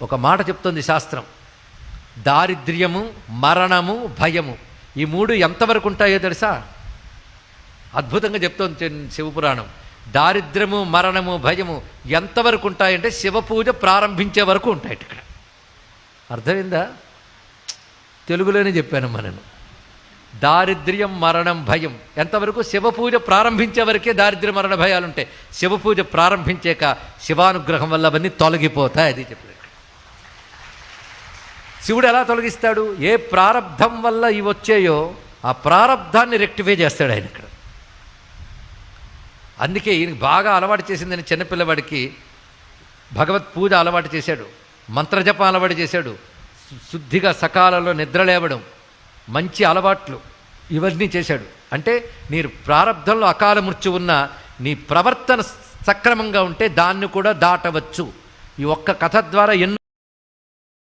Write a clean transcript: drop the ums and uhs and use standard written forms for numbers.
ఒక మాట చెప్తుంది శాస్త్రం, దారిద్ర్యము, మరణము, భయము, ఈ మూడు ఎంతవరకు ఉంటాయో తెలుసా? అద్భుతంగా చెప్తోంది శివపురాణం. దారిద్ర్యము, మరణము, భయము ఎంతవరకు ఉంటాయంటే శివపూజ ప్రారంభించే వరకు ఉంటాయి. ఇక్కడ అర్థమైందా? తెలుగులోనే చెప్పానమ్మా నేను. దారిద్ర్యం, మరణం, భయం ఎంతవరకు? శివపూజ ప్రారంభించే వరకే దారిద్ర్య మరణ భయాలు ఉంటాయి. శివపూజ ప్రారంభించాక శివానుగ్రహం వల్ల అవన్నీ తొలగిపోతాయి. అది చెప్పాడు. శివుడు ఎలా తొలగిస్తాడు? ఏ ప్రారబ్ధం వల్ల ఇవి వచ్చాయో ఆ ప్రారబ్ధాన్ని రెక్టిఫై చేస్తాడు ఆయన ఇక్కడ. అందుకే ఈయనకి బాగా అలవాటు చేసిందని చిన్నపిల్లవాడికి భగవత్ పూజ అలవాటు చేశాడు, మంత్రజపం అలవాటు చేశాడు, శుద్ధిగా సకాలంలో నిద్ర లేవడం, మంచి అలవాట్లు ఇవన్నీ చేశాడు. అంటే నీ ప్రారబ్ధంలో అకాల మృత్యు ఉన్నా నీ ప్రవర్తన సక్రమంగా ఉంటే దాన్ని కూడా దాటవచ్చు. ఈ ఒక్క కథ ద్వారా ఎన్నో